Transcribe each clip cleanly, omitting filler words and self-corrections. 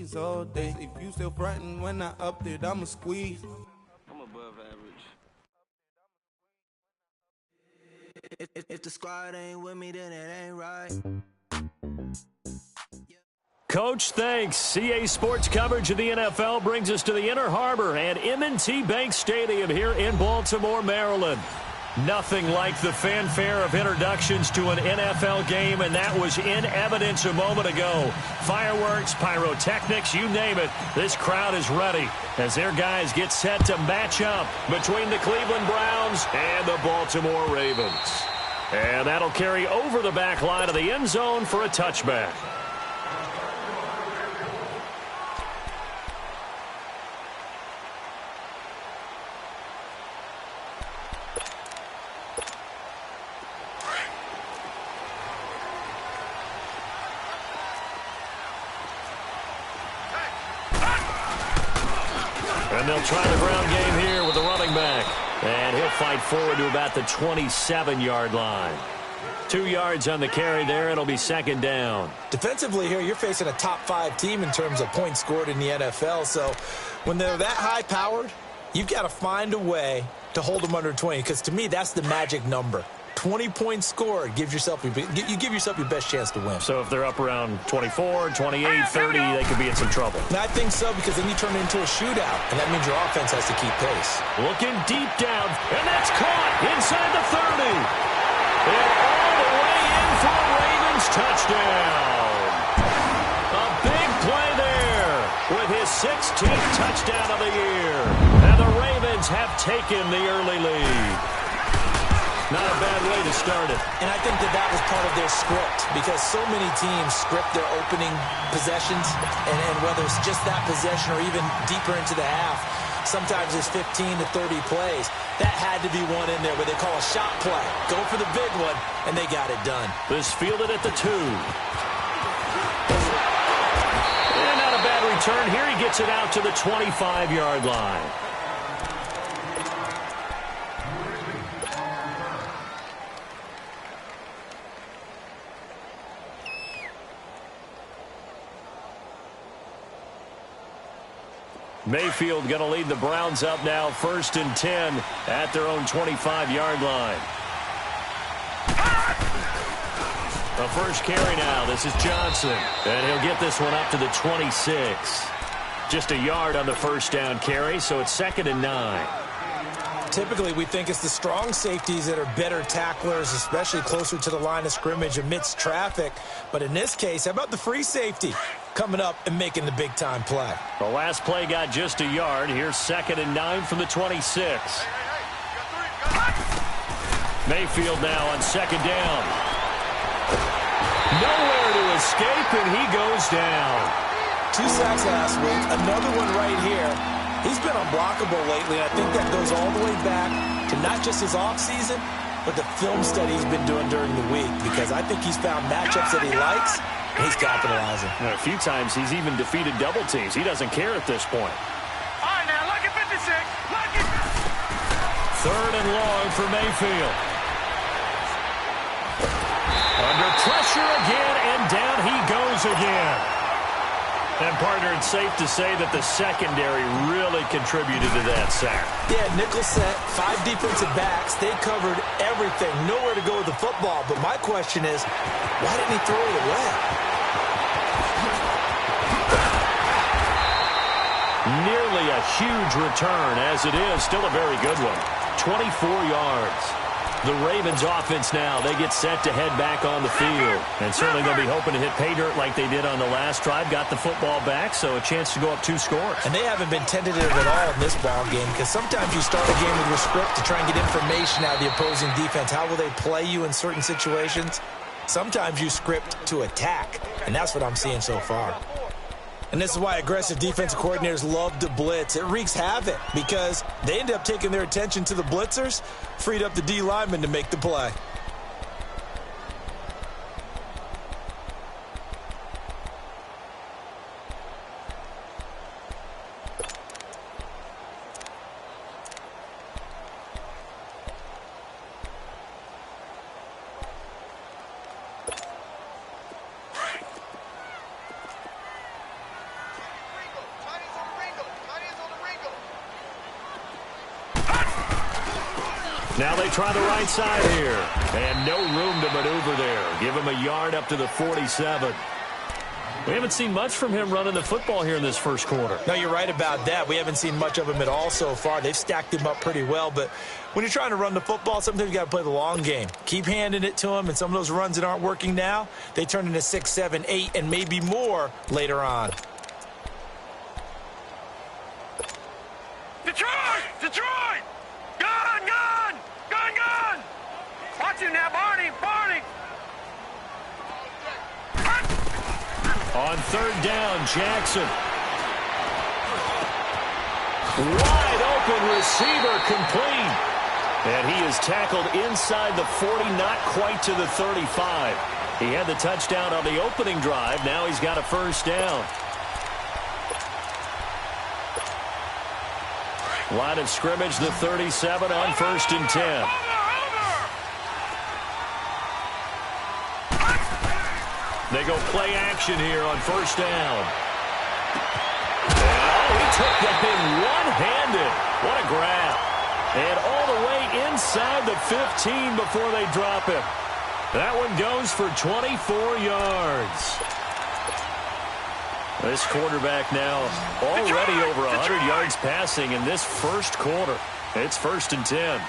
niggas all day. If you still frontin' when I up there, I'ma squeeze. I'm above average. If the squad ain't with me, then it ain't right. Coach, thanks. CA Sports coverage of the NFL brings us to the Inner Harbor and M&T Bank Stadium here in Baltimore, Maryland. Nothing like the fanfare of introductions to an NFL game, and that was in evidence a moment ago. Fireworks, pyrotechnics, you name it. This crowd is ready as their guys get set to match up between the Cleveland Browns and the Baltimore Ravens. And that'll carry over the back line of the end zone for a touchback. And they'll try the ground game here with the running back. And he'll fight forward to about the 27-yard line. 2 yards on the carry there. It'll be second down. Defensively here, you're facing a top-5 team in terms of points scored in the NFL. So when they're that high-powered, you've got to find a way to hold them under 20. Because to me, that's the magic number. 20 points scored, you give yourself your best chance to win. So if they're up around 24, 28, 30, they could be in some trouble. And I think so, because then you turn it into a shootout, and that means your offense has to keep pace. Looking deep down, and that's caught inside the 30. And all the way in for a Ravens touchdown. A big play there with his 16th touchdown of the year. And the Ravens have taken the early lead. Not a bad way to start it. And I think that was part of their script, because so many teams script their opening possessions, and whether it's just that possession or even deeper into the half, sometimes it's 15 to 30 plays. That had to be one in there where they call a shot play. Go for the big one, and they got it done. This fielded at the 2. And not a bad return here. He gets it out to the 25-yard line. Mayfield going to lead the Browns up now, 1st and 10 at their own 25-yard line. The first carry now. This is Johnson. And he'll get this one up to the 26. Just a yard on the first down carry, so it's 2nd and 9. Typically, we think it's the strong safeties that are better tacklers, especially closer to the line of scrimmage amidst traffic. But in this case, how about the free safety coming up and making the big-time play? The last play got just a yard. Here's 2nd and 9 from the 26. Mayfield now on 2nd down. Nowhere to escape, and he goes down. 2 sacks last week, another one right here. He's been unblockable lately, and I think that goes all the way back to not just his offseason, but the film study he's been doing during the week, because I think he's found matchups that he likes, and he's capitalizing. And a few times he's even defeated double teams. He doesn't care at this point. All right, now, look at 56. Look at 3rd and long for Mayfield. Under pressure again, and down he goes again. And, partner, it's safe to say that the secondary really contributed to that sack. Yeah, nickel set, 5 defensive backs. They covered everything. Nowhere to go with the football. But my question is, why didn't he throw it away? Nearly a huge return, as it is. Still a very good one. 24 yards. The Ravens offense now, they get set to head back on the field. And certainly they'll be hoping to hit pay dirt like they did on the last drive. Got the football back, so a chance to go up 2 scores. And they haven't been tentative at all in this ball game, because sometimes you start a game with your script to try and get information out of the opposing defense. How will they play you in certain situations? Sometimes you script to attack, and that's what I'm seeing so far. And this is why aggressive defensive coordinators love to blitz. It wreaks havoc because they end up taking their attention to the blitzers, freed up the D lineman to make the play. Now they try the right side here. And no room to maneuver there. Give him a yard up to the 47. We haven't seen much from him running the football here in this first quarter. No, you're right about that. We haven't seen much of him at all so far. They've stacked him up pretty well. But when you're trying to run the football, sometimes you got to play the long game. Keep handing it to him, and some of those runs that aren't working now, they turn into 6, 7, 8, and maybe more later on. Detroit! Detroit! Gun! Gun! Gun! Gun! Watch him now, Barney! Barney! On third down, Jackson. Wide open receiver complete. And he is tackled inside the 40, not quite to the 35. He had the touchdown on the opening drive. Now he's got a first down. Line of scrimmage, the 37 on 1st and 10. They go play action here on 1st down. And he took that thing one-handed. What a grab. And all the way inside the 15 before they drop him. That one goes for 24 yards. This quarterback now already over 100 yards passing in this first quarter. It's 1st and 10.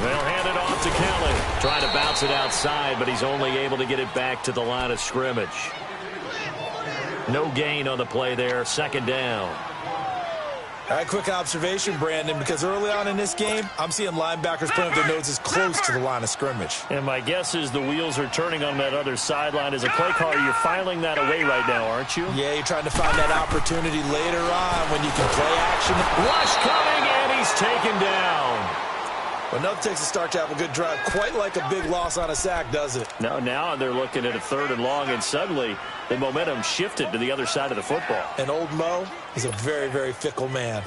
They'll hand it off to Kelly. Trying to bounce it outside, but he's only able to get it back to the line of scrimmage. No gain on the play there. 2nd down. All right, quick observation, Brandon, because early on in this game, I'm seeing linebackers putting up their noses close to the line of scrimmage. And my guess is the wheels are turning on that other sideline. As a play caller, you're filing that away right now, aren't you? Yeah, you're trying to find that opportunity later on when you can play action. Rush coming, and he's taken down. But nothing takes a start to have a good drive, quite like a big loss on a sack, does it? No, now they're looking at a 3rd and long, and suddenly the momentum shifted to the other side of the football. And old Mo is a very, very fickle man.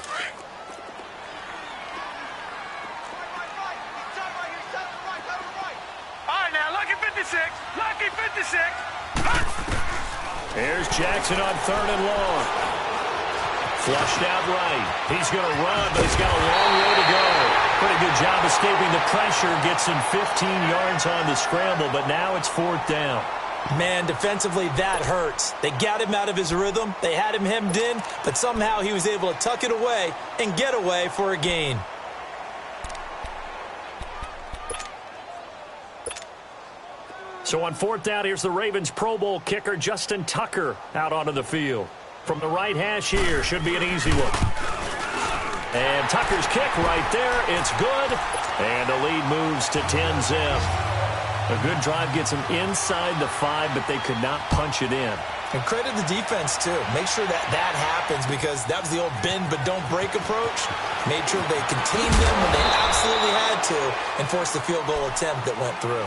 All right, now, lucky 56. Lucky 56. Here's Jackson on 3rd and long. Flushed out right. He's going to run, but he's got a long way to go. Pretty good job escaping the pressure. Gets him 15 yards on the scramble, but now it's 4th down. Man, defensively, that hurts. They got him out of his rhythm. They had him hemmed in, but somehow he was able to tuck it away and get away for a gain. So on 4th down, here's the Ravens Pro Bowl kicker, Justin Tucker, out onto the field. From the right hash here, should be an easy one. And Tucker's kick right there, it's good. And the lead moves to 10-zip. A good drive gets them inside the 5, but they could not punch it in. And credit the defense, too. Make sure that that happens, because that was the old bend but don't break approach. Made sure they contained them when they absolutely had to and forced the field goal attempt that went through.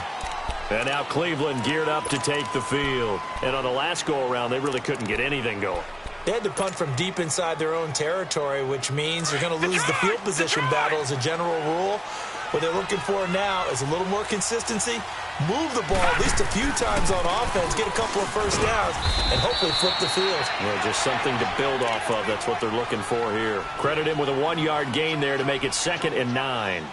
And now Cleveland geared up to take the field. And on the last go-around, they really couldn't get anything going. They had to punt from deep inside their own territory, which means you're going to lose the field position battle as a general rule. What they're looking for now is a little more consistency, move the ball at least a few times on offense, get a couple of first downs, and hopefully flip the field. Yeah, just something to build off of. That's what they're looking for here. Credit him with a 1-yard gain there to make it 2nd and 9.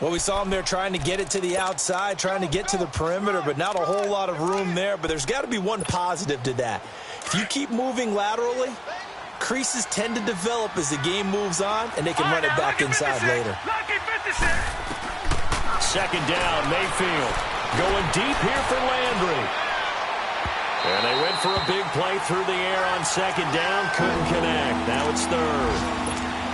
Well, we saw him there trying to get it to the outside, trying to get to the perimeter, but not a whole lot of room there. But there's got to be one positive to that. If you keep moving laterally, creases tend to develop as the game moves on, and they can run it back inside later. 2nd down, Mayfield. Going deep here for Landry. And they went for a big play through the air on 2nd down. Couldn't connect. Now it's 3rd.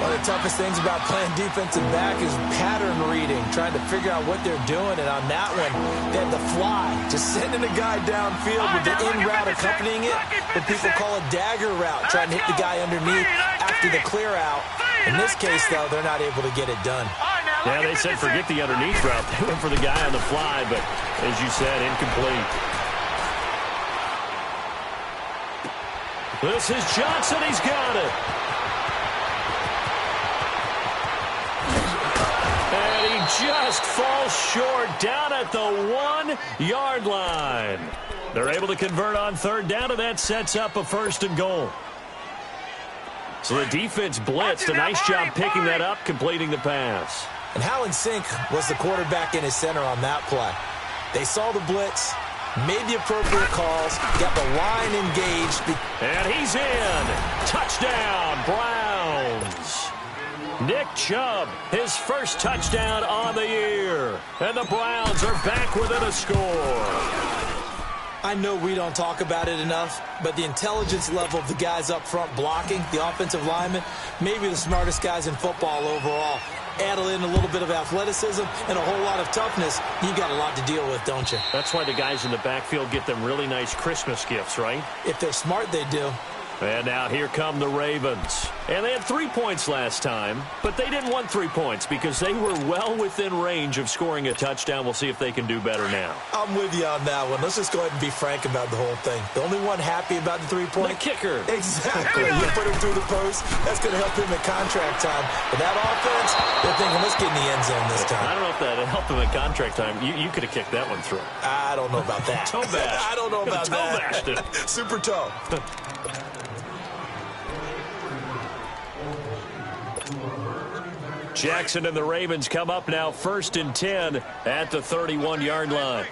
One of the toughest things about playing defensive back is pattern reading, trying to figure out what they're doing. And on that one, they had the fly, just sending a guy downfield with the in route accompanying it, what people call a dagger route, trying to hit the guy underneath after the clear out. In this case, though, they're not able to get it done. Yeah, they said forget the underneath route. They went for the guy on the fly, but as you said, incomplete. This is Johnson. He's got it. And he just falls short down at the 1-yard line. They're able to convert on 3rd down, and that sets up a 1st and goal. So the defense blitzed. A nice job picking that up, completing the pass. And how in sync was the quarterback and his center on that play? They saw the blitz, made the appropriate calls, got the line engaged. And he's in. Touchdown, Browns. Nick Chubb, his first touchdown on the year. And the Browns are back within a score. I know we don't talk about it enough, but the intelligence level of the guys up front blocking, the offensive linemen, maybe the smartest guys in football overall. Add in a little bit of athleticism and a whole lot of toughness, you got a lot to deal with, don't you? That's why the guys in the backfield get them really nice Christmas gifts, right? If they're smart, they do. And now here come the Ravens. And they had 3 points last time, but they didn't want 3 points because they were well within range of scoring a touchdown. We'll see if they can do better now. I'm with you on that one. Let's just go ahead and be frank about the whole thing. The only one happy about the 3-point? The kicker. Exactly. You put him through the post. That's going to help him at contract time. But that offense, they're thinking, let's get in the end zone this time. I don't know if that helped him at contract time. You could have kicked that one through. I don't know about that. Toe bash. I don't know about toe that. Bashed it. Super toe. Jackson and the Ravens come up now 1st and 10 at the 31-yard line.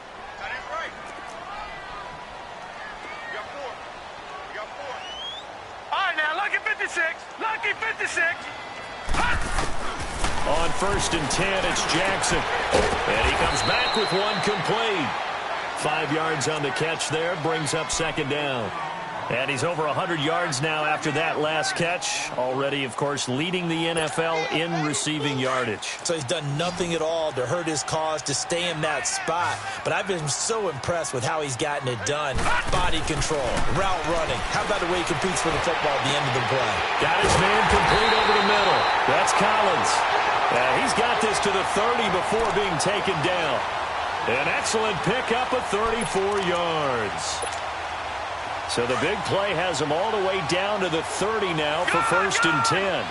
All right, now, lucky 56. Lucky 56. On 1st and 10, it's Jackson. And he comes back with one complete. 5 yards on the catch there, brings up 2nd down. And he's over 100 yards now after that last catch. Already, of course, leading the NFL in receiving yardage. So he's done nothing at all to hurt his cause, to stay in that spot. But I've been so impressed with how he's gotten it done. Body control, route running. How about the way he competes for the football at the end of the play? Got his man complete over the middle. That's Collins. He's got this to the 30 before being taken down. An excellent pickup of 34 yards. So the big play has him all the way down to the 30 now for 1st and 10.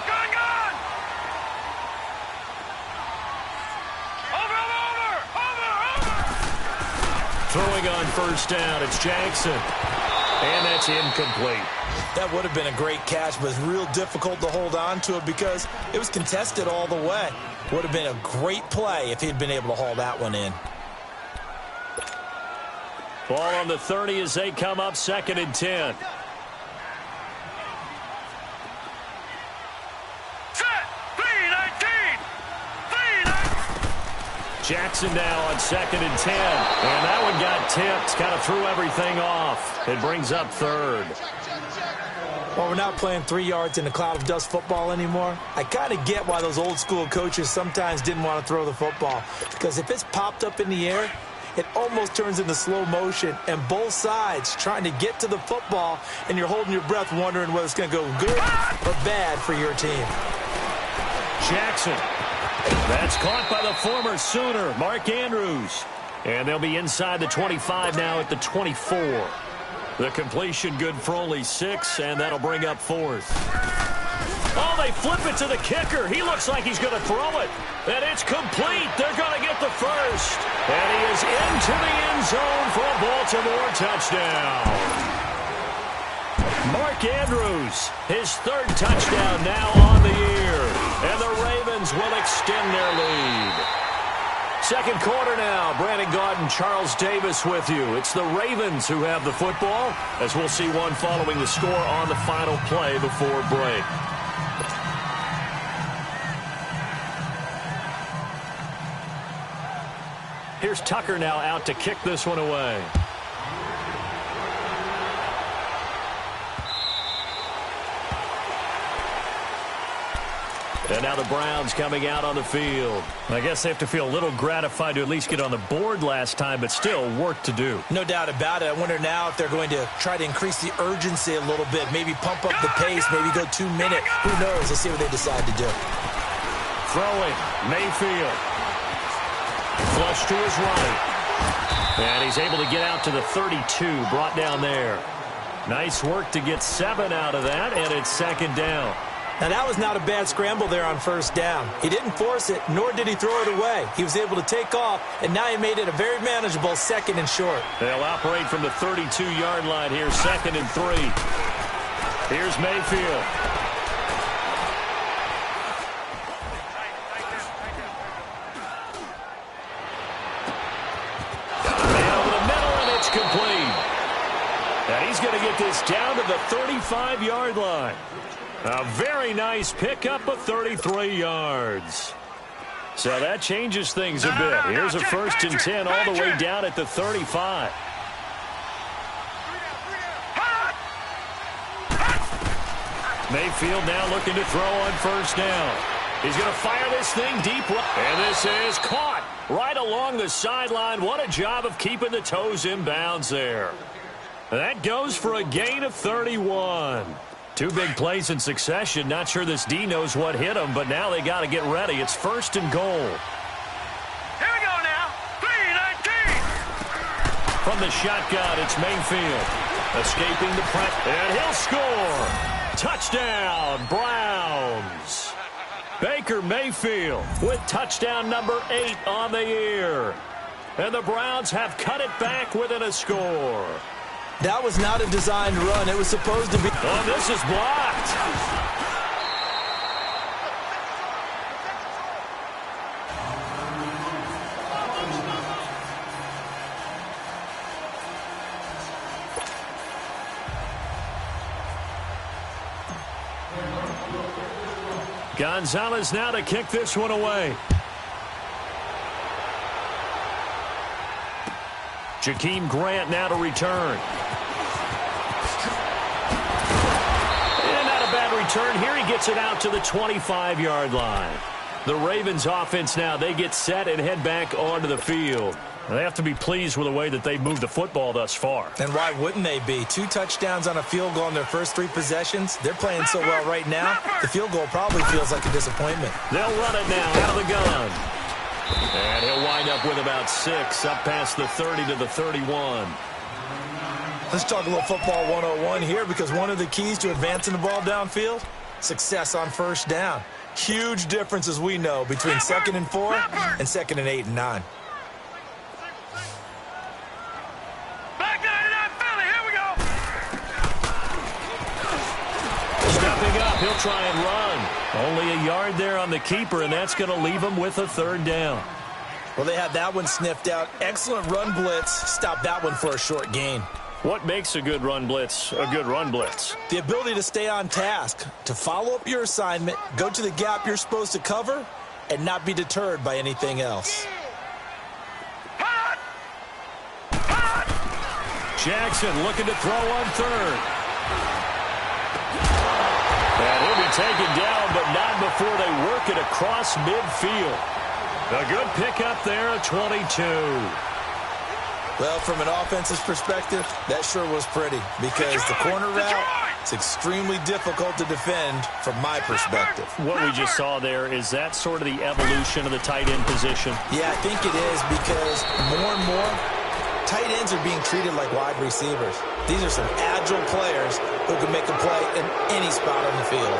Throwing on 1st down, it's Jackson. And that's incomplete. That would have been a great catch, but it's real difficult to hold on to it because it was contested all the way. Would have been a great play if he'd been able to haul that one in. Ball on the 30 as they come up 2nd and 10. Set. 3-19. Jackson now on 2nd and 10. And that one got tipped. Kind of threw everything off. It brings up 3rd. Well, we're not playing 3 yards in a cloud of dust football anymore. I kind of get why those old school coaches sometimes didn't want to throw the football. Because if it's popped up in the air, it almost turns into slow motion, and both sides trying to get to the football, and you're holding your breath wondering whether it's going to go good or bad for your team. Jackson. That's caught by the former Sooner, Mark Andrews. And they'll be inside the 25 now at the 24. The completion good for only 6, and that'll bring up 4th. Oh, they flip it to the kicker. He looks like he's going to throw it. And it's complete. They're going to get the first. And he is into the end zone for a Baltimore touchdown. Mark Andrews, his 3rd touchdown now on the year. And the Ravens will extend their lead. 2nd quarter now. Brandon Gaudin, Charles Davis with you. It's the Ravens who have the football, as we'll see one following the score on the final play before break. Here's Tucker now out to kick this one away. And now the Browns coming out on the field. I guess they have to feel a little gratified to at least get on the board last time, but still work to do. No doubt about it. I wonder now if they're going to try to increase the urgency a little bit, maybe pump up the pace, maybe go 2 minute. Who knows? Let's see what they decide to do. Throwing, Mayfield. Flush to his right. And he's able to get out to the 32, brought down there. Nice work to get 7 out of that, and it's 2nd down. Now, that was not a bad scramble there on 1st down. He didn't force it, nor did he throw it away. He was able to take off, and now he made it a very manageable 2nd and short. They'll operate from the 32-yard line here, 2nd and 3. Here's Mayfield. this down to the 35-yard line. A very nice pickup of 33 yards. So that changes things a bit. Here's a 1st and 10 all the way down at the 35. Mayfield now looking to throw on 1st down. He's going to fire this thing deep. And this is caught right along the sideline. What a job of keeping the toes in bounds there. That goes for a gain of 31. 2 big plays in succession. Not sure this D knows what hit him, but now they got to get ready. It's 1st and goal. Here we go now. 3-19. From the shotgun, it's Mayfield. Escaping the press, and he'll score. Touchdown, Browns. Baker Mayfield with touchdown number 8 on the year. And the Browns have cut it back within a score. That was not a designed run. It was supposed to be. Oh, this is blocked. Gonzalez now to kick this one away. Jakeem Grant now to return. And not a bad return. Here he gets it out to the 25-yard line. The Ravens offense now, they get set and head back onto the field. They have to be pleased with the way that they've moved the football thus far. And why wouldn't they be? 2 touchdowns on a field goal in their first 3 possessions. They're playing so well right now, the field goal probably feels like a disappointment. They'll run it now out of the gun. And he'll wind up with about 6, up past the 30 to the 31. Let's talk a little football 101 here, because one of the keys to advancing the ball downfield, success on 1st down. Huge difference, as we know, between 2nd and 4 and 2nd and 8 and 9. Back 99 Philly, here we go. Stepping up, he'll try and run. Only a yard there on the keeper, and that's going to leave him with a 3rd down. Well, they had that one sniffed out. Excellent run blitz. Stop that one for a short gain. What makes a good run blitz a good run blitz? The ability to stay on task, to follow up your assignment, go to the gap you're supposed to cover, and not be deterred by anything else. Jackson looking to throw on 3rd. And he'll be taken down, but not before they work it across midfield. A good pickup there at 22. Well, from an offensive perspective, that sure was pretty, because the corner route is extremely difficult to defend from my perspective. What we just saw there, is that sort of the evolution of the tight end position? Yeah, I think it is, because more and more, tight ends are being treated like wide receivers. These are some agile players who can make a play in any spot on the field.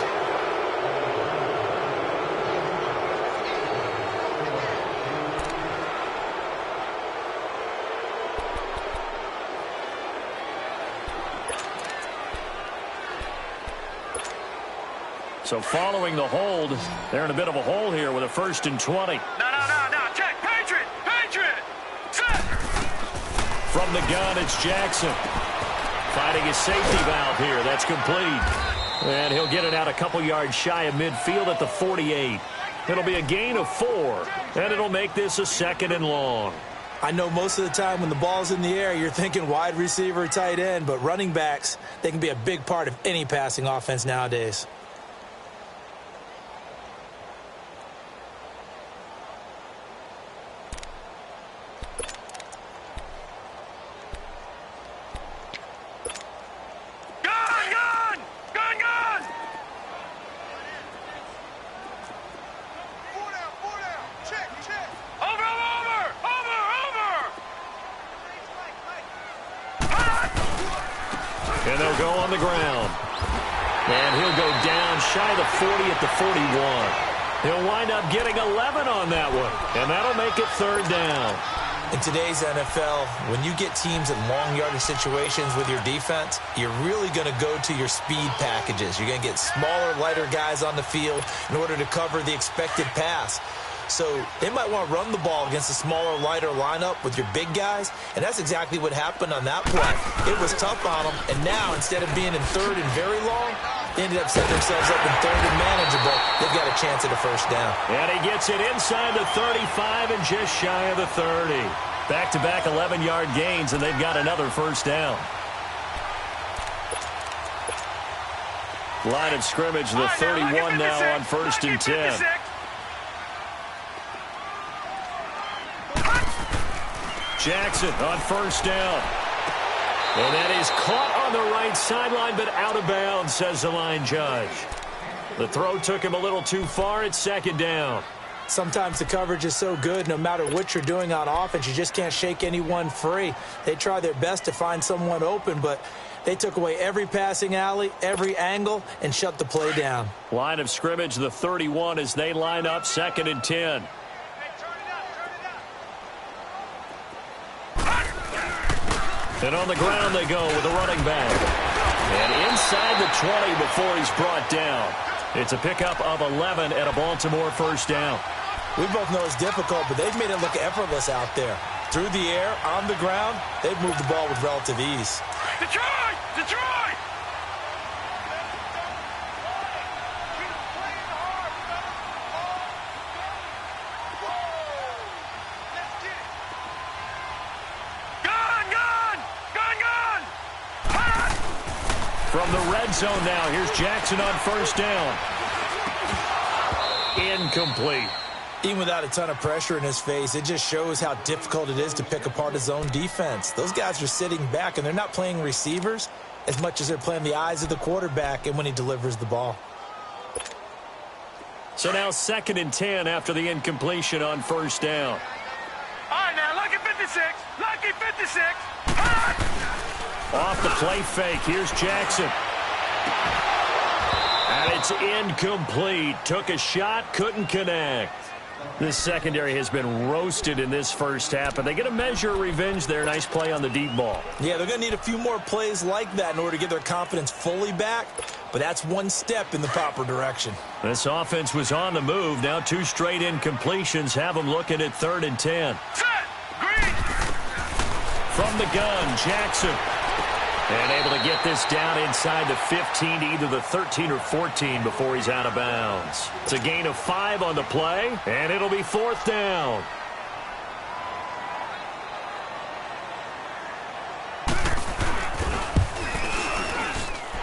So following the hold, they're in a bit of a hole here with a 1st and 20. No. Check. Patriot. Set. From the gun, it's Jackson. Finding his safety valve here. That's complete. And he'll get it out a couple yards shy of midfield at the 48. It'll be a gain of 4, and it'll make this a 2nd and long. I know most of the time when the ball's in the air, you're thinking wide receiver, tight end, but running backs, they can be a big part of any passing offense nowadays. And they'll go on the ground. And he'll go down shy of the 40 at the 41. He'll wind up getting 11 on that one. And that'll make it 3rd down. In today's NFL, when you get teams in long yardage situations with your defense, you're really going to go to your speed packages. You're going to get smaller, lighter guys on the field in order to cover the expected pass. So they might want to run the ball against a smaller, lighter lineup with your big guys, and that's exactly what happened on that play. It was tough on them, and now instead of being in third and very long, they ended up setting themselves up in third and manageable. They've got a chance at a first down. And he gets it inside the 35 and just shy of the 30. Back-to-back 11-yard gains, and they've got another first down. Line of scrimmage, the 31 now on 1st and 10. Jackson on 1st down. And that is caught on the right sideline, but out of bounds, says the line judge. The throw took him a little too far. It's 2nd down. Sometimes the coverage is so good, no matter what you're doing on offense, you just can't shake anyone free. They try their best to find someone open, but they took away every passing alley, every angle, and shut the play down. Line of scrimmage, the 31 as they line up 2nd and 10. And on the ground they go with a running back. And inside the 20 before he's brought down. It's a pickup of 11 at a Baltimore first down. We both know it's difficult, but they've made it look effortless out there. Through the air, on the ground, they've moved the ball with relative ease. Detroit! Detroit! From the red zone now, here's Jackson on 1st down. Incomplete. Even without a ton of pressure in his face, it just shows how difficult it is to pick apart his own defense. Those guys are sitting back, and they're not playing receivers as much as they're playing the eyes of the quarterback and when he delivers the ball. So now 2nd and 10 after the incompletion on 1st down. All right, now, lucky 56. Lucky 56. Off the play fake, here's Jackson. And it's incomplete. Took a shot, couldn't connect. This secondary has been roasted in this first half, but they get a measure of revenge there. Nice play on the deep ball. Yeah, they're going to need a few more plays like that in order to get their confidence fully back, but that's one step in the proper direction. This offense was on the move. Now 2 straight incompletions have them looking at 3rd and 10. Set! Green! From the gun, Jackson. And able to get this down inside the 15 to either the 13 or 14 before he's out of bounds. It's a gain of 5 on the play, and it'll be 4th down.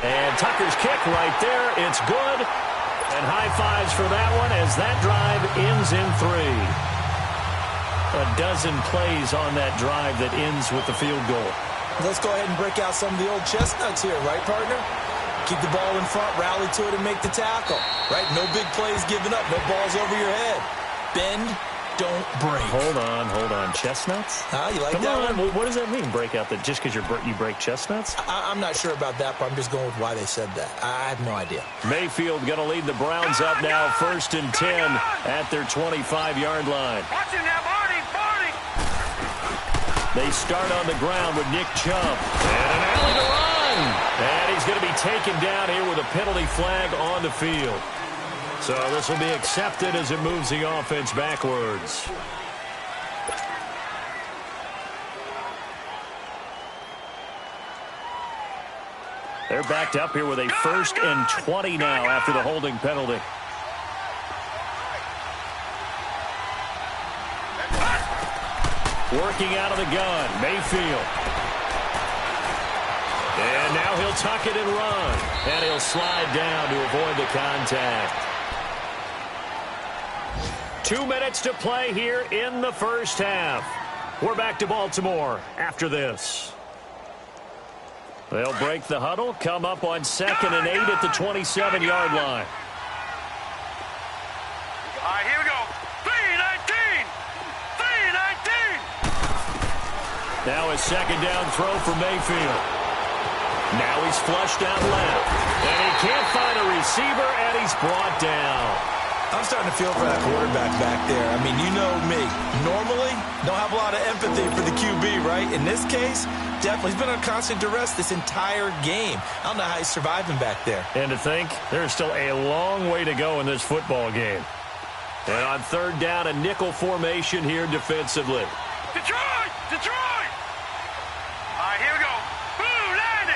And Tucker's kick right there. It's good. And high fives for that one as that drive ends in 3. A dozen plays on that drive that ends with the field goal. Let's go ahead and break out some of the old chestnuts here, right, partner? Keep the ball in front, rally to it, and make the tackle, right? No big plays given up, no balls over your head. Bend, don't break. Hold on. Chestnuts? You like Come that on. one? What does that mean, break out? That just because you break chestnuts? I'm not sure about that, but I'm just going with why they said that. I have no idea. Mayfield going to lead the Browns up now, 1st and 10 at their 25-yard line. Watch it now, Barney! They start on the ground with Nick Chubb. And an alley to run. And he's going to be taken down here with a penalty flag on the field. So this will be accepted as it moves the offense backwards. They're backed up here with a 1st and 20 now after the holding penalty. Working out of the gun, Mayfield. And now he'll tuck it and run. And he'll slide down to avoid the contact. 2 minutes to play here in the first half. We're back to Baltimore after this. They'll break the huddle, come up on 2nd and 8 at the 27-yard line. All right, here we go. 3-19! 3-19! Now a 2nd down throw for Mayfield. Now he's flushed out left. And he can't find a receiver, and he's brought down. I'm starting to feel for that quarterback back there. I mean, you know me. Normally, don't have a lot of empathy for the QB, right? In this case, definitely. He's been on constant duress this entire game. I don't know how he's surviving back there. And to think, there's still a long way to go in this football game. And on third down, a nickel formation here defensively. Detroit! Detroit! All right, here we go. Blue 90!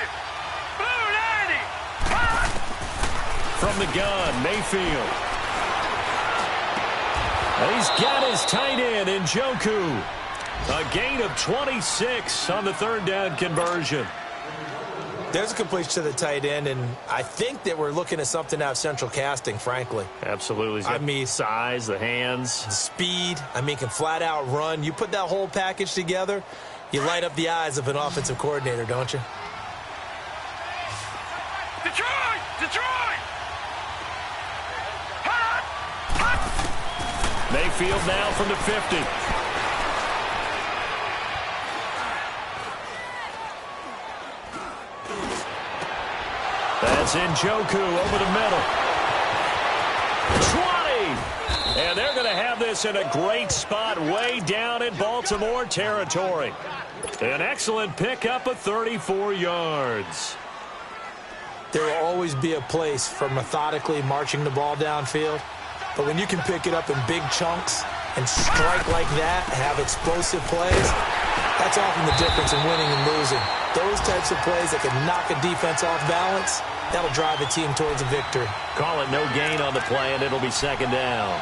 Blue 90! Ah! From the gun, Mayfield. And he's got his tight end in Njoku. A gain of 26 on the third down conversion. There's a completion to the tight end, and I think that we're looking at something out of central casting, frankly. Absolutely. I mean, size, the hands. Speed, can flat out run. You put that whole package together, you light up the eyes of an offensive coordinator, don't you? Detroit! Detroit! Hot! Hot! Mayfield now from the 50. That's Njoku over the middle. 20! And they're going to have this in a great spot way down in Baltimore territory. An excellent pickup of 34 yards. There will always be a place for methodically marching the ball downfield. But when you can pick it up in big chunks and strike like that, have explosive plays, that's often the difference in winning and losing. Those types of plays that can knock a defense off balance, that'll drive a team towards a victory. Call it no gain on the play, and it'll be second down.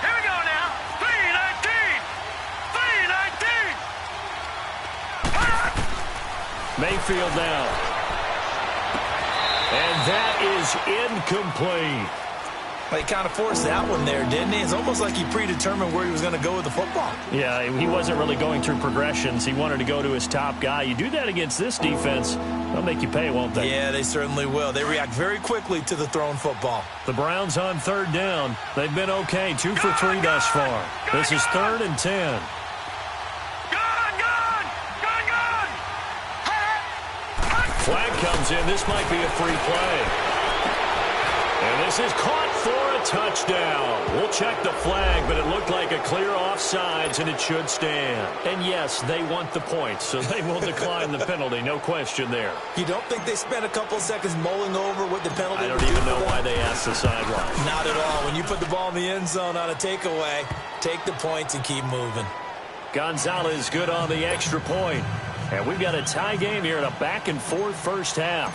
Here we go now. 319! 319! Hot! Mayfield now. And that is incomplete. Well, he kind of forced that one there, didn't he? It's almost like he predetermined where he was going to go with the football. Yeah, he wasn't really going through progressions. He wanted to go to his top guy. You do that against this defense, they'll make you pay, won't they? Yeah, they certainly will. They react very quickly to the thrown football. The Browns on third down. They've been okay, 2 for 3 thus far. This is 3rd and 10. Flag comes in. This might be a free play. And this is caught for a touchdown. We'll check the flag, but it looked like a clear offsides, and it should stand. And yes, they want the points, so they will decline the penalty. No question there. You don't think they spent a couple seconds mulling over what the penalty I don't even know why they asked the sideline. Not at all. When you put the ball in the end zone on a takeaway, take the points and keep moving. Gonzalez good on the extra point. And we've got a tie game here in a back-and-forth first half.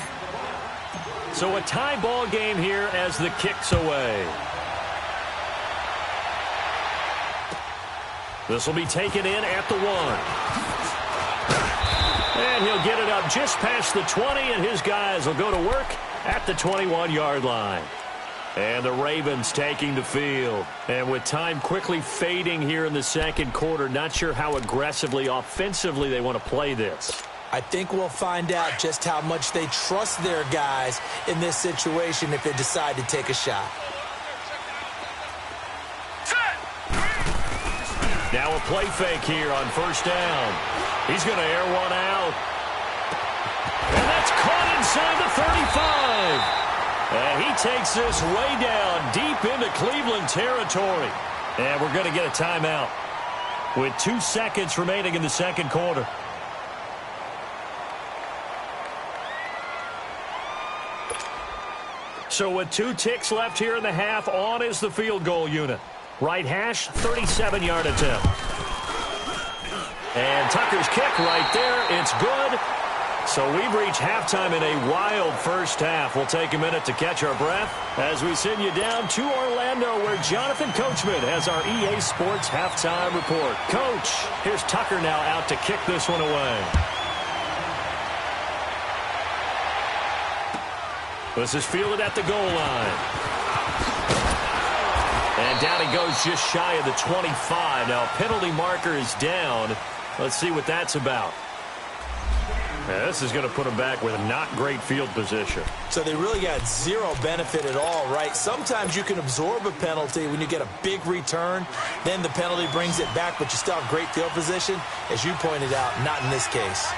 So a tie ball game here as the kick's away. This will be taken in at the 1. And he'll get it up just past the 20, and his guys will go to work at the 21-yard line. And the Ravens taking the field. And with time quickly fading here in the second quarter, not sure how aggressively, offensively they want to play this. I think we'll find out just how much they trust their guys in this situation if they decide to take a shot. Now a play fake here on first down. He's going to air one out. And that's caught inside the 35. And he takes this way down deep into Cleveland territory. And we're going to get a timeout with 2 seconds remaining in the second quarter. So with 2 ticks left here in the half, on is the field goal unit. Right hash, 37-yard attempt. And Tucker's kick right there. It's good. So we've reached halftime in a wild first half. We'll take a minute to catch our breath as we send you down to Orlando, where Jonathan Coachman has our EA Sports halftime report. Coach, here's Tucker now out to kick this one away. This is fielded at the goal line. And down he goes just shy of the 25. Now, penalty marker is down. Let's see what that's about. Yeah, this is going to put them back with a not great field position. So they really got zero benefit at all, right? Sometimes you can absorb a penalty when you get a big return. Then the penalty brings it back, but you still have great field position. As you pointed out, not in this case.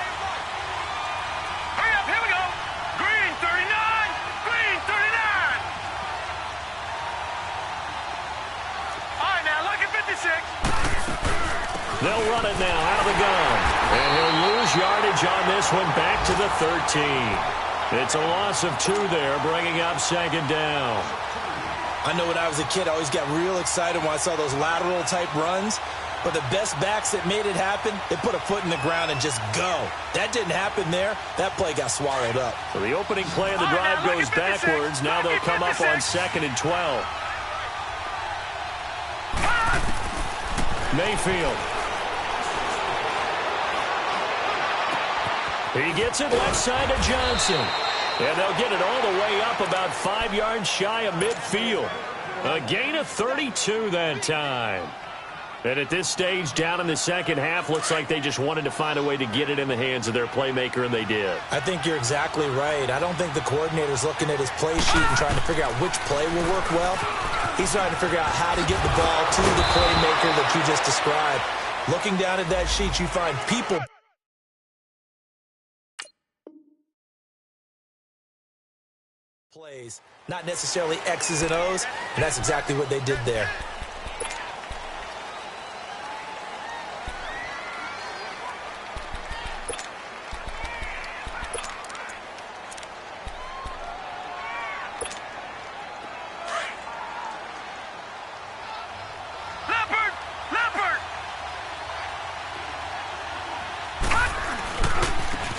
Hurry up, here we go. Green 39, green 39. All right, now look at 56. They'll run it now out of the gun. And he'll lose yardage on this one back to the 13. It's a loss of 2 there, bringing up second down. I know when I was a kid, I always got real excited when I saw those lateral-type runs. But the best backs that made it happen, they put a foot in the ground and just go. That didn't happen there. That play got swallowed up. So the opening play of the drive goes backwards. Now they'll come up on 2nd and 12. Mayfield. He gets it left side to Johnson. And they'll get it all the way up about 5 yards shy of midfield. A gain of 32 that time. And at this stage, down in the second half, looks like they just wanted to find a way to get it in the hands of their playmaker, and they did. I think you're exactly right. I don't think the coordinator's looking at his play sheet and trying to figure out which play will work well. He's trying to figure out how to get the ball to the playmaker that you just described. Looking down at that sheet, you find people plays, not necessarily X's and O's, and that's exactly what they did there.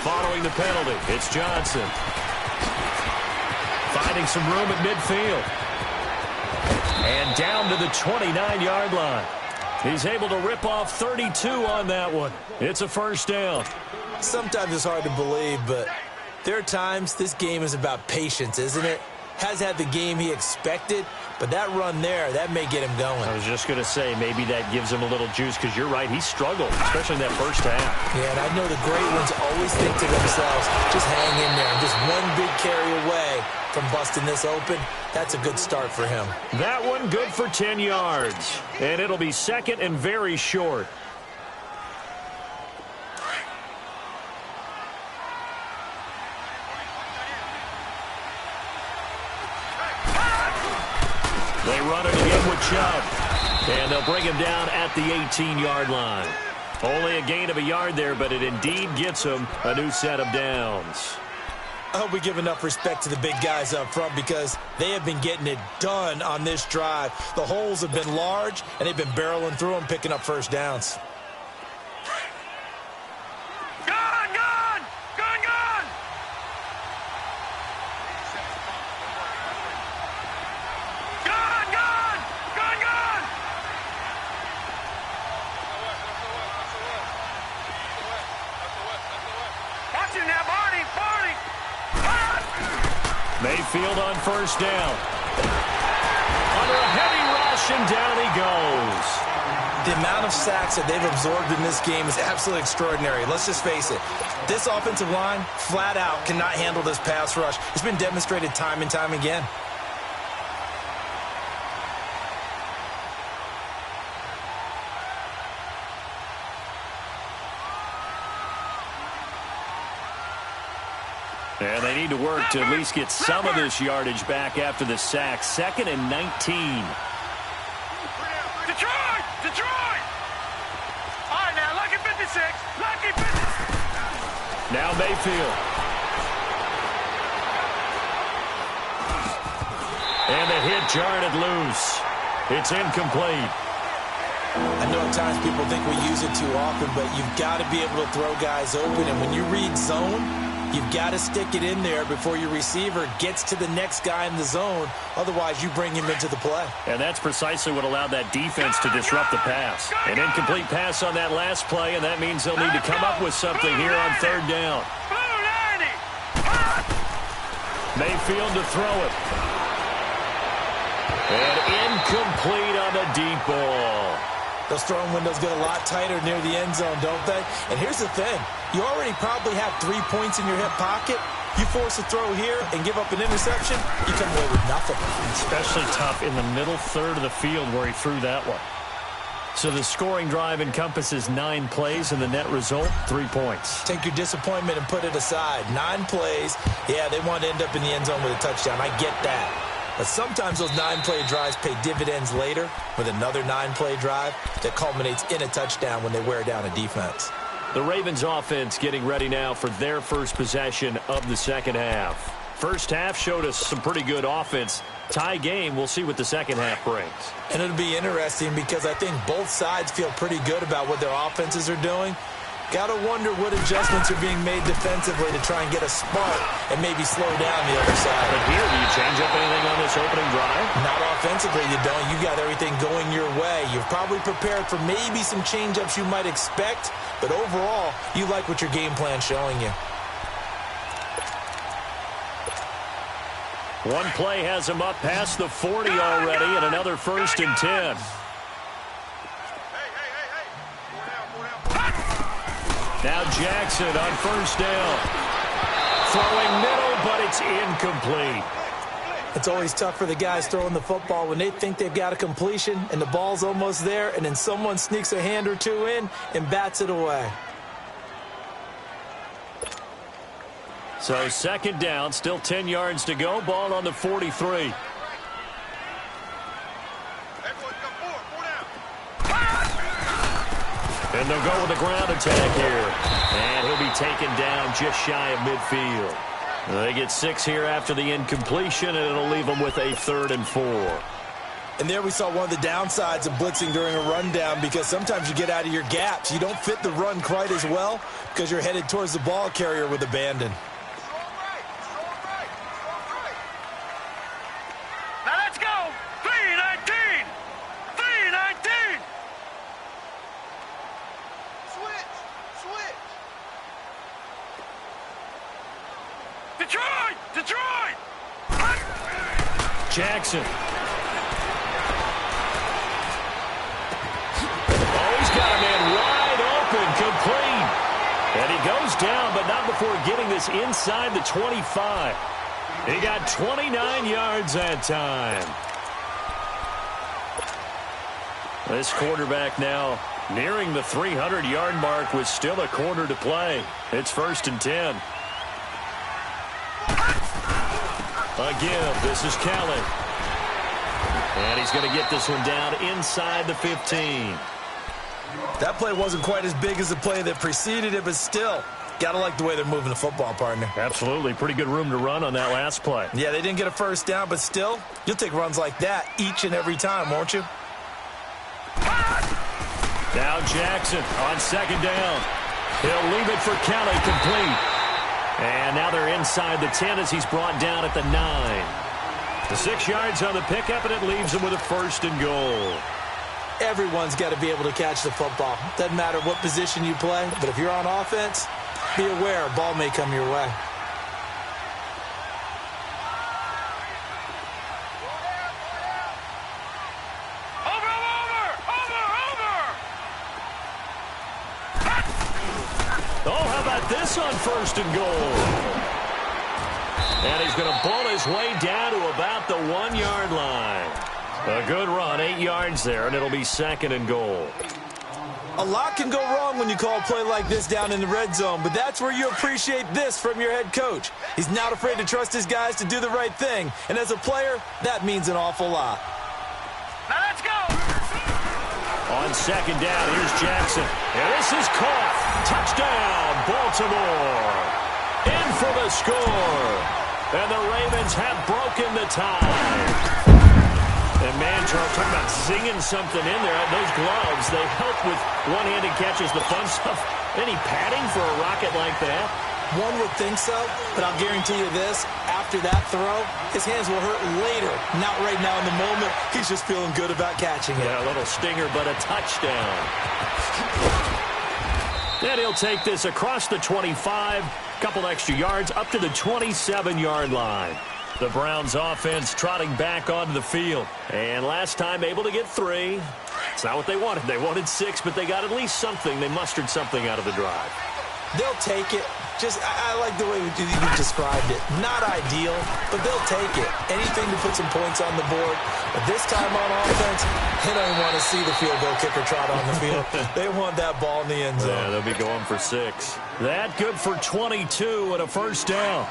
Following the penalty, it's Johnson. Finding some room at midfield. And down to the 29-yard line. He's able to rip off 32 on that one. It's a first down. Sometimes it's hard to believe, but there are times this game is about patience, isn't it? Has had the game he expected, but that run there, that may get him going. I was just going to say, maybe that gives him a little juice, because you're right, he struggled, especially in that first half. Yeah, and I know the great ones always think to themselves, just hang in there. Just one big carry away from busting this open. That's a good start for him. That one good for 10 yards, and it'll be second and very short. They run it again with Chubb. And they'll bring him down at the 18-yard line. Only a gain of a yard there, but it indeed gets him a new set of downs. I hope we give enough respect to the big guys up front because they have been getting it done on this drive. The holes have been large, and they've been barreling through them, picking up first downs. Mayfield on first down. Under a heavy rush, and down he goes. The amount of sacks that they've absorbed in this game is absolutely extraordinary. Let's just face it. This offensive line, flat out, cannot handle this pass rush. It's been demonstrated time and time again. And they need to work to at least get some of this yardage back after the sack. 2nd and 19. Detroit! Detroit! All right, now, lucky 56. Lucky 56. Now Mayfield. And the hit jarred it loose. It's incomplete. I know at times people think we use it too often, but you've got to be able to throw guys open. And when you read zone, you've got to stick it in there before your receiver gets to the next guy in the zone. Otherwise, you bring him into the play. And that's precisely what allowed that defense to disrupt the pass. An incomplete pass on that last play, and that means they'll need to come up with something here on third down. Mayfield to throw it. And incomplete on the deep ball. Those throwing windows get a lot tighter near the end zone, don't they? And here's the thing. You already probably have 3 points in your hip pocket. You force a throw here and give up an interception, you come away with nothing. Especially tough in the middle third of the field where he threw that one. So the scoring drive encompasses 9 plays, and the net result, 3 points. Take your disappointment and put it aside. 9 plays. Yeah, they want to end up in the end zone with a touchdown. I get that. But sometimes those 9-play drives pay dividends later with another 9-play drive that culminates in a touchdown when they wear down a defense. The Ravens offense getting ready now for their first possession of the second half. First half showed us some pretty good offense. Tie game, we'll see what the second half brings. And it'll be interesting because I think both sides feel pretty good about what their offenses are doing. Got to wonder what adjustments are being made defensively to try and get a spark and maybe slow down the other side. But here, do you change up anything on this opening drive? Not offensively, you don't. You got everything going your way. You've probably prepared for maybe some change-ups you might expect, but overall, you like what your game plan's showing you. One play has him up past the 40 already, and another 1st and 10. Now Jackson on 1st down. Throwing middle, but it's incomplete. It's always tough for the guys throwing the football when they think they've got a completion and the ball's almost there, and then someone sneaks a hand or two in and bats it away. So 2nd down, still 10 yards to go. Ball on the 43. And they'll go with a ground attack here. And he'll be taken down just shy of midfield. They get 6 here after the incompletion, and it'll leave them with a 3rd and 4. And there we saw one of the downsides of blitzing during a rundown, because sometimes you get out of your gaps. You don't fit the run quite as well because you're headed towards the ball carrier with abandon. Detroit! Jackson. Oh, he's got a man wide open, complete. And he goes down, but not before getting this inside the 25. He got 29 yards that time. This quarterback now nearing the 300-yard mark with still a quarter to play. It's 1st and 10. Again, this is Kelly. And he's going to get this one down inside the 15. That play wasn't quite as big as the play that preceded it, but still, got to like the way they're moving the football, partner. Absolutely. Pretty good room to run on that last play. Yeah, they didn't get a 1st down, but still, you'll take runs like that each and every time, won't you? Now Jackson on 2nd down. He'll leave it for Kelly, complete. And now they're inside the 10 as he's brought down at the 9. The 6 yards on the pickup, and it leaves him with a 1st and goal. Everyone's got to be able to catch the football. Doesn't matter what position you play, but if you're on offense, be aware a ball may come your way. This on 1st and goal. And he's going to pull his way down to about the 1-yard line. A good run, 8 yards there, and it'll be 2nd and goal. A lot can go wrong when you call a play like this down in the red zone, but that's where you appreciate this from your head coach. He's not afraid to trust his guys to do the right thing, and as a player, that means an awful lot. Now let's go! On 2nd down, here's Jackson. And this is caught. Touchdown, Baltimore. In for the score. And the Ravens have broken the tie. And man, Charles, talking about zinging something in there. Those gloves, they help with one-handed catches, the fun stuff. Any padding for a rocket like that? One would think so, but I'll guarantee you this. After that throw, his hands will hurt later. Not right now in the moment. He's just feeling good about catching it. Yeah, a little stinger, but a touchdown. And he'll take this across the 25. Couple extra yards up to the 27-yard line. The Browns offense trotting back onto the field. And last time able to get 3. It's not what they wanted. They wanted 6, but they got at least something. They mustered something out of the drive. They'll take it. I like the way you described it. Not ideal, but they'll take it. Anything to put some points on the board. But this time on offense, they don't even want to see the field goal kicker trot on the field. They want that ball in the end zone. Yeah, they'll be going for 6. That good for 22 and a 1st down.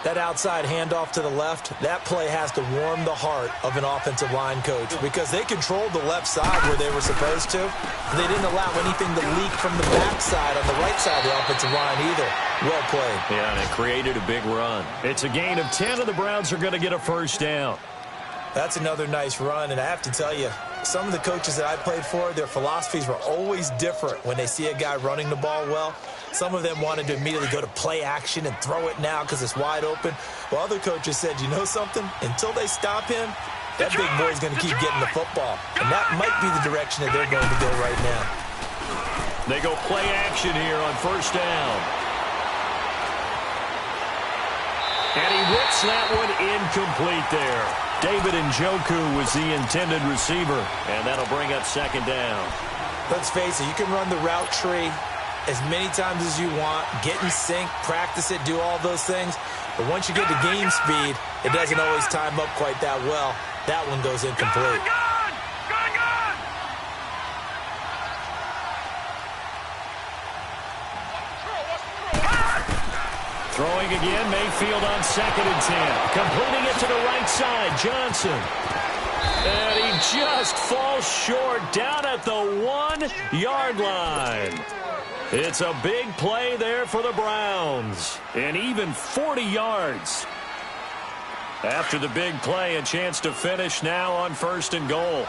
That outside handoff to the left, that play has to warm the heart of an offensive line coach because they controlled the left side where they were supposed to. They didn't allow anything to leak from the backside on the right side of the offensive line either. Well played. Yeah, and it created a big run. It's a gain of 10, and the Browns are going to get a first down. That's another nice run, and I have to tell you, some of the coaches that I played for, their philosophies were always different when they see a guy running the ball well. Some of them wanted to immediately go to play action and throw it now because it's wide open. While other coaches said, you know something? Until they stop him, that big boy's going to keep getting the football. And that might be the direction that they're going to go right now. They go play action here on first down. And he whips that one incomplete there. David Njoku was the intended receiver, and that'll bring up second down. Let's face it, you can run the route tree as many times as you want, get in sync, practice it, do all those things. But once you get to game speed, it doesn't always time up quite that well. That one goes incomplete. Throwing again, Mayfield on 2nd and 10. Completing it to the right side, Johnson. And he just falls short down at the 1-yard line. It's a big play there for the Browns. And even 40 yards. After the big play, a chance to finish now on 1st and goal.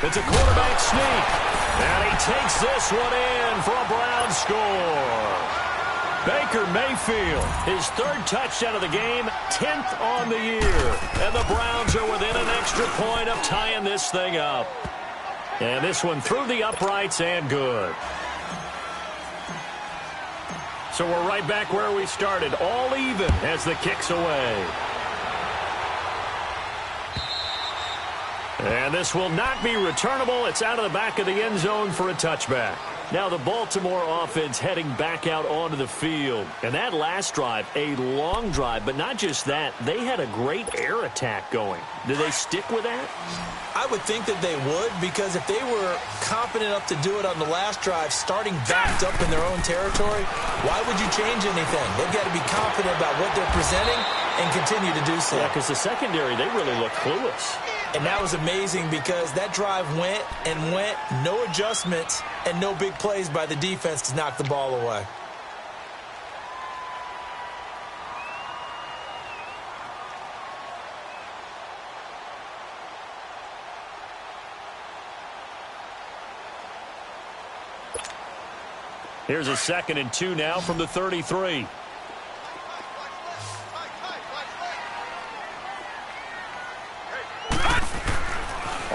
It's a quarterback sneak. And he takes this one in for a Brown score. Baker Mayfield, his 3rd touchdown of the game, 10th on the year. And the Browns are within an extra point of tying this thing up. And this one through the uprights and good. So we're right back where we started, all even as the kick's away. And this will not be returnable. It's out of the back of the end zone for a touchback. Now the Baltimore offense heading back out onto the field. And that last drive, a long drive, but not just that. They had a great air attack going. Do they stick with that? I would think that they would, because if they were confident enough to do it on the last drive, starting backed up in their own territory, why would you change anything? They've got to be confident about what they're presenting and continue to do so. Yeah, because the secondary, they really look clueless. And that was amazing because that drive went and went, no adjustments, and no big plays by the defense to knock the ball away. Here's a 2nd and 2 now from the 33.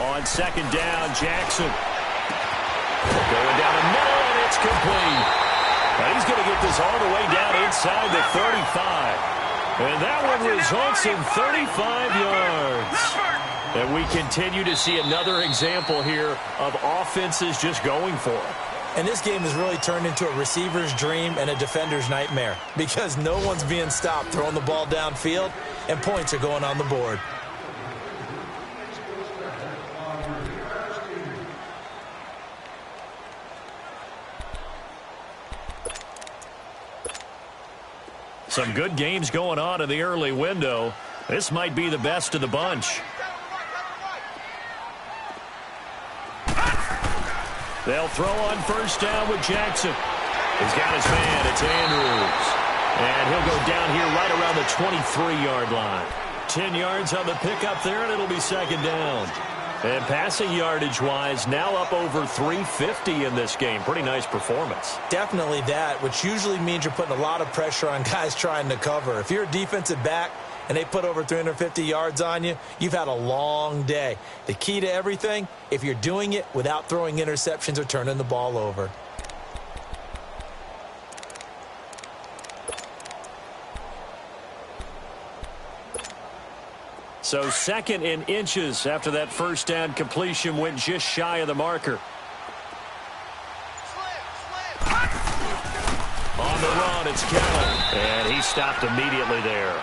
On 2nd down, Jackson. Going down the middle, and it's complete. And he's going to get this all the way down inside the 35. And that one results in 35 yards. And we continue to see another example here of offenses just going for it. And this game has really turned into a receiver's dream and a defender's nightmare because no one's being stopped throwing the ball downfield, and points are going on the board. Some good games going on in the early window. This might be the best of the bunch. They'll throw on 1st down with Jackson. He's got his man. It's Andrews. And he'll go down here right around the 23-yard line. 10 yards on the pickup there, and it'll be 2nd down. And passing yardage-wise, now up over 350 in this game. Pretty nice performance. Definitely that, which usually means you're putting a lot of pressure on guys trying to cover. If you're a defensive back and they put over 350 yards on you, you've had a long day. The key to everything, if you're doing it without throwing interceptions or turning the ball over. So 2nd and inches after that 1st down completion went just shy of the marker. On the run, it's Kelly. And he stopped immediately there.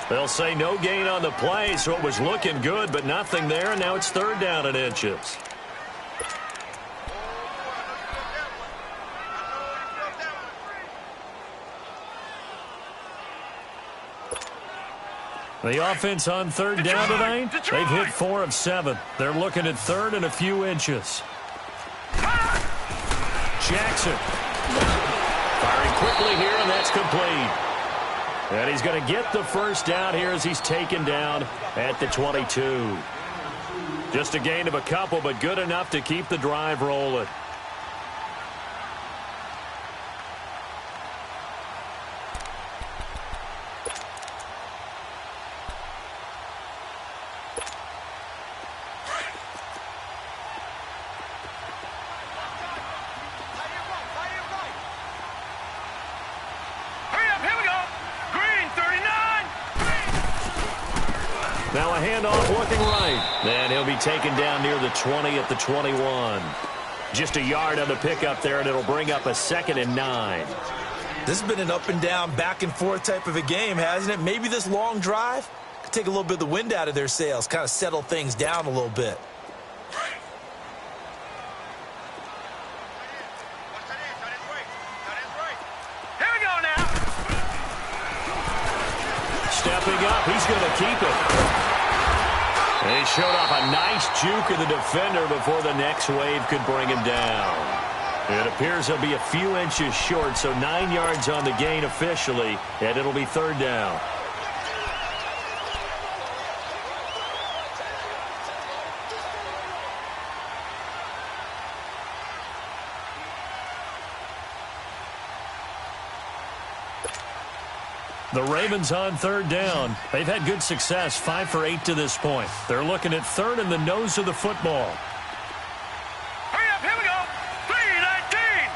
They'll say no gain on the play, so it was looking good, but nothing there, and now it's 3rd down and inches. The offense on third down tonight, they've hit 4 of 7. They're looking at third and a few inches. Jackson firing quickly here, and that's complete. And he's going to get the first down here as he's taken down at the 22. Just a gain of a couple, but good enough to keep the drive rolling. Now a handoff looking right. And he'll be taken down near the 20 at the 21. Just a yard on the pickup there, and it'll bring up a 2nd and 9. This has been an up and down, back and forth type of a game, hasn't it? Maybe this long drive could take a little bit of the wind out of their sails, kind of settle things down a little bit. Here we go now. Stepping up, he's going to keep it. And he showed off a nice juke of the defender before the next wave could bring him down. It appears he'll be a few inches short, so 9 yards on the gain officially, and it'll be third down. The Ravens on third down. They've had good success, 5 for 8 to this point. They're looking at third in the nose of the football. Hurry up, here we go. 3-19.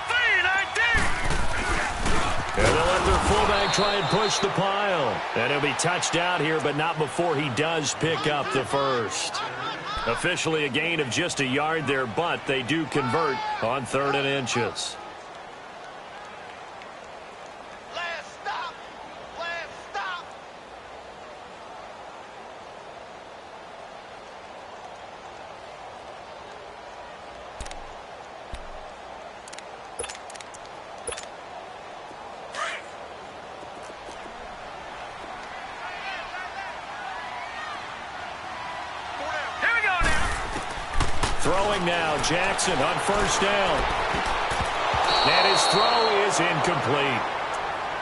3-19. And they'll let their fullback try and push the pile. And he'll be touched out here, but not before he does pick up the first. Officially a gain of just a yard there, but they do convert on 3rd and inches. Throwing now, Jackson on first down. And his throw is incomplete.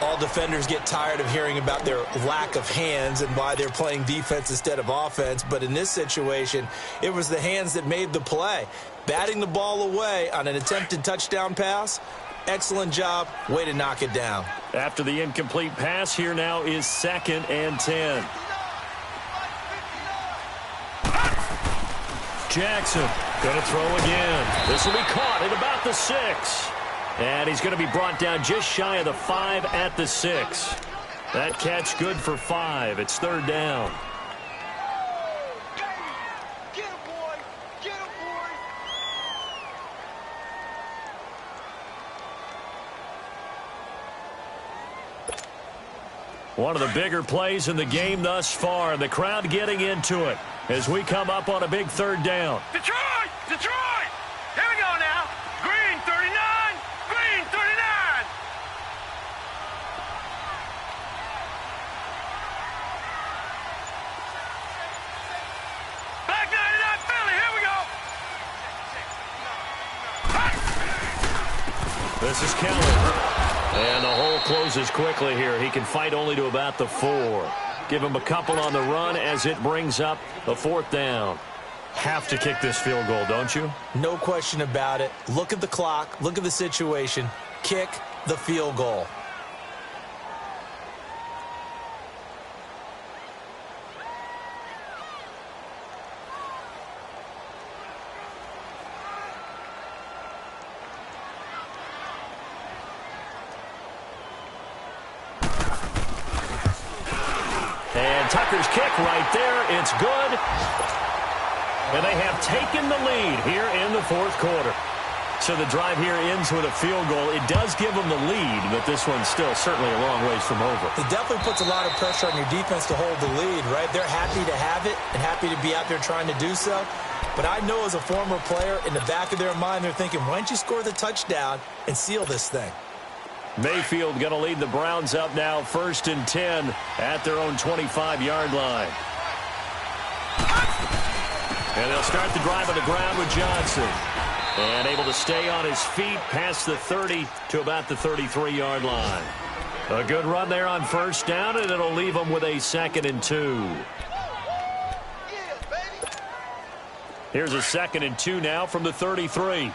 All defenders get tired of hearing about their lack of hands and why they're playing defense instead of offense. But in this situation, it was the hands that made the play. Batting the ball away on an attempted touchdown pass. Excellent job. Way to knock it down. After the incomplete pass, here now is 2nd and 10. Jackson going to throw again. This will be caught at about the 6. And he's going to be brought down just shy of the 5 at the 6. That catch good for 5. It's third down. Get him, boy. Get him, boy. One of the bigger plays in the game thus far, and the crowd getting into it as we come up on a big third down. Detroit! Detroit! Here we go now. Green 39. Green 39. Black 99 Philly. Here we go. This is Kelly. And the hole closes quickly here. He can fight only to about the 4. Give him a couple on the run as it brings up the 4th down. Have to kick this field goal, don't you? No question about it. Look at the clock. Look at the situation. Kick the field goal. And Tucker's kick right there. It's good. And they have taken the lead here in the 4th quarter. So the drive here ends with a field goal. It does give them the lead, but this one's still certainly a long ways from over. It definitely puts a lot of pressure on your defense to hold the lead, right? They're happy to have it and happy to be out there trying to do so. But I know as a former player, in the back of their mind, they're thinking, why don't you score the touchdown and seal this thing? Mayfield going to lead the Browns up now, 1st and 10 at their own 25-yard line. And they'll start the drive on the ground with Johnson. And able to stay on his feet past the 30 to about the 33-yard line. A good run there on 1st down, and it'll leave them with a 2nd and 2. Here's a 2nd and 2 now from the 33.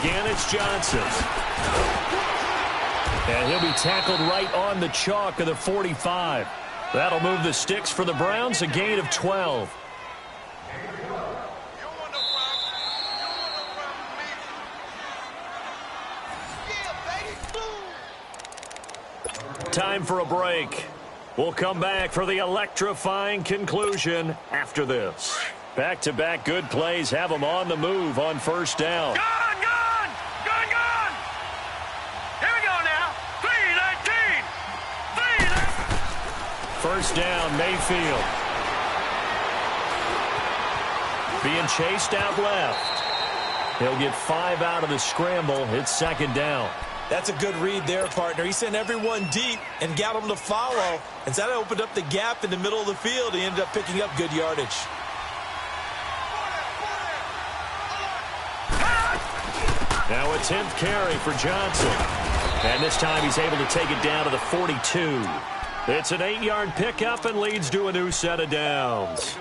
Again, it's Johnson. And he'll be tackled right on the chalk of the 45. That'll move the sticks for the Browns, a gain of 12. Time for a break. We'll come back for the electrifying conclusion after this. Back-to-back good plays have them on the move on 1st down. Gone! Here we go now. 3-19. 1st down, Mayfield. Being chased out left. He'll get 5 out of the scramble. It's 2nd down. That's a good read there, partner. He sent everyone deep and got them to follow. And so that opened up the gap in the middle of the field. He ended up picking up good yardage. Now a 10th carry for Johnson. And this time he's able to take it down to the 42. It's an 8-yard pickup and leads to a new set of downs.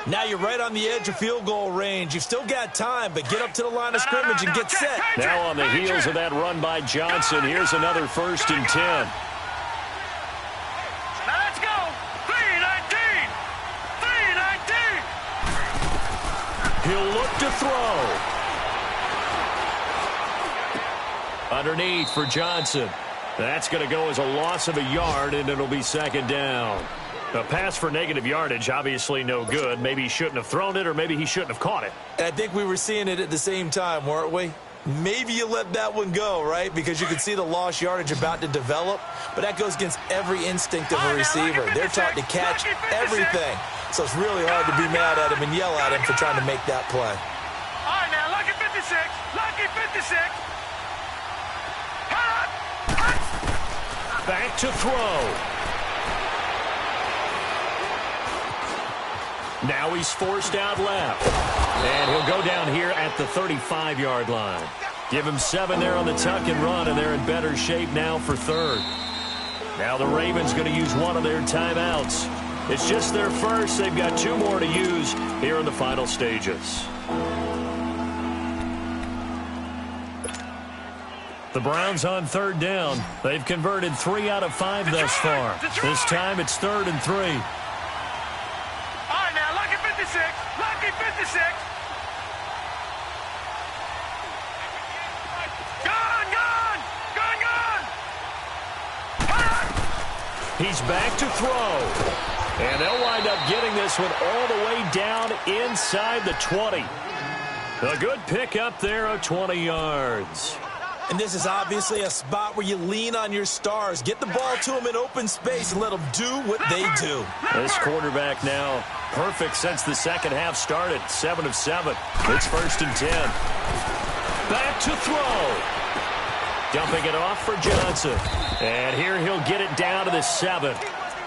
Now you're right on the edge of field goal range. You've still got time, but get up to the line of scrimmage and get set. Now on the heels of that run by Johnson, here's another 1st and 10. Now let's go. 3-19. 3-19. He'll look to throw. Underneath for Johnson. That's going to go as a loss of a yard, and it'll be 2nd down. A pass for negative yardage, obviously no good. Maybe he shouldn't have thrown it, or maybe he shouldn't have caught it. And I think we were seeing it at the same time, weren't we? Maybe you let that one go, right? Because you can see the lost yardage about to develop. But that goes against every instinct of a receiver. They're taught to catch everything. So it's really hard to be mad at him and yell at him for trying to make that play. All right, now, lucky 56. Lucky 56. Back to throw. Now he's forced out left. And he'll go down here at the 35-yard line. Give him 7 there on the tuck and run, and they're in better shape now for 3rd. Now the Ravens going to use one of their timeouts. It's just their first. They've got 2 more to use here in the final stages. The Browns on 3rd down. They've converted 3 out of 5 thus far. This time it's 3rd and 3. All right, now, lucky 56. Lucky 56. Gone! He's back to throw. And they'll wind up getting this one all the way down inside the 20. A good pick up there of 20 yards. And this is obviously a spot where you lean on your stars. Get the ball to them in open space and let them do what they do. This quarterback now perfect since the second half started. 7 of 7. It's 1st and 10. Back to throw. Dumping it off for Johnson. And here he'll get it down to the 7.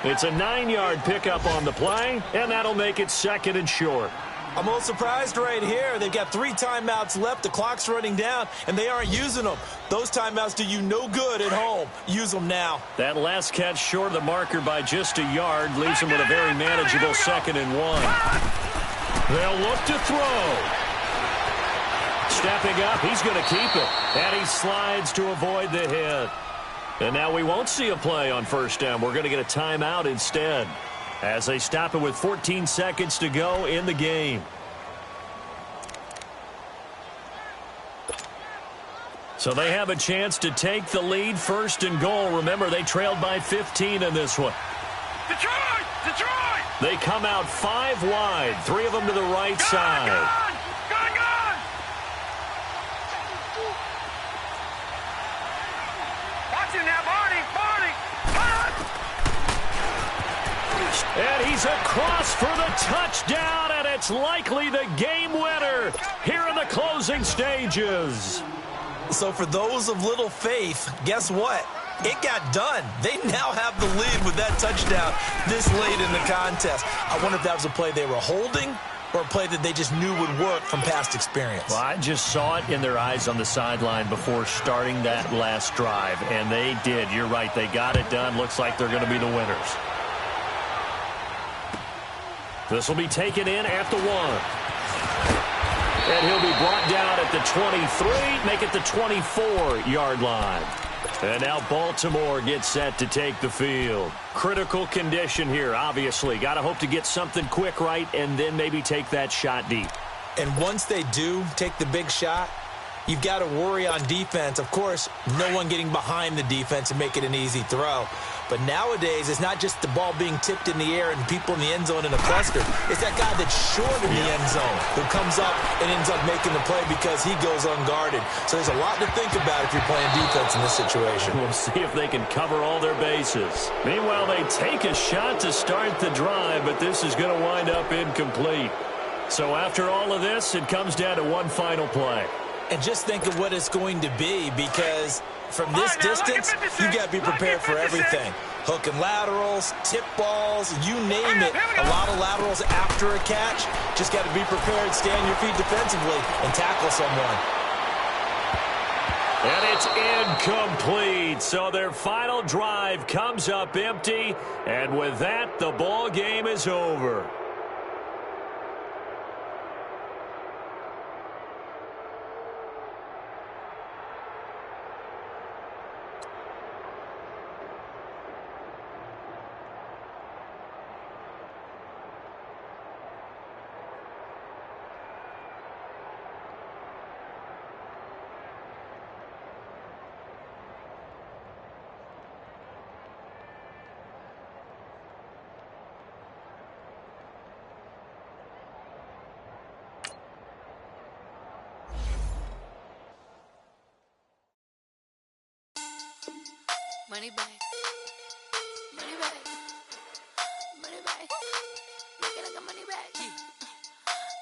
It's a 9-yard pickup on the play, and that'll make it 2nd and short. I'm a little surprised right here. They've got 3 timeouts left. The clock's running down, and they aren't using them. Those timeouts do you no good at home. Use them now. That last catch short of the marker by just a yard leaves them with a very manageable 2nd and 1. They'll look to throw. Stepping up, he's going to keep it. And he slides to avoid the hit. And now we won't see a play on 1st down. We're going to get a timeout instead, as they stop it with 14 seconds to go in the game. So they have a chance to take the lead, 1st and goal. Remember, they trailed by 15 in this one. Detroit! Detroit! They come out 5 wide, 3 of them to the right side. Gone! Watch it now, Barney! first, and he's across for the touchdown, and it's likely the game winner here in the closing stages. So for those of little faith, guess what? It got done. They now have the lead with that touchdown this late in the contest. I wonder if that was a play they were holding or a play that they just knew would work from past experience. Well, I just saw it in their eyes on the sideline before starting that last drive, and they did. You're right. They got it done. Looks like they're going to be the winners. This will be taken in at the 1. And he'll be brought down at the 23, make it the 24-yard line. And now Baltimore gets set to take the field. Critical condition here, obviously. Got to hope to get something quick right and then maybe take that shot deep. And once they do take the big shot, you've got to worry on defense. Of course, no one getting behind the defense and make it an easy throw. But nowadays, it's not just the ball being tipped in the air and people in the end zone in a cluster. It's that guy that's short in the end zone who comes up and ends up making the play because he goes unguarded. So there's a lot to think about if you're playing defense in this situation. We'll see if they can cover all their bases. Meanwhile, they take a shot to start the drive, but this is going to wind up incomplete. So after all of this, it comes down to one final play. And just think of what it's going to be, because from this distance, you got to be prepared for everything. Hook and laterals, tip balls, you name it. A lot of laterals after a catch. Just got to be prepared, stay on your feet defensively, and tackle someone. And it's incomplete. So their final drive comes up empty. And with that, the ball game is over. Money back. Money back. Money back. Make it like a money back.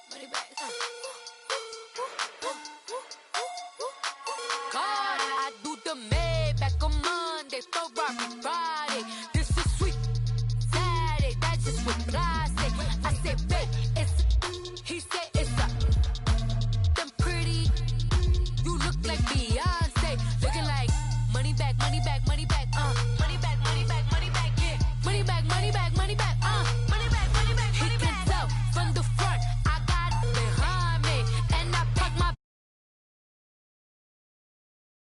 Money back.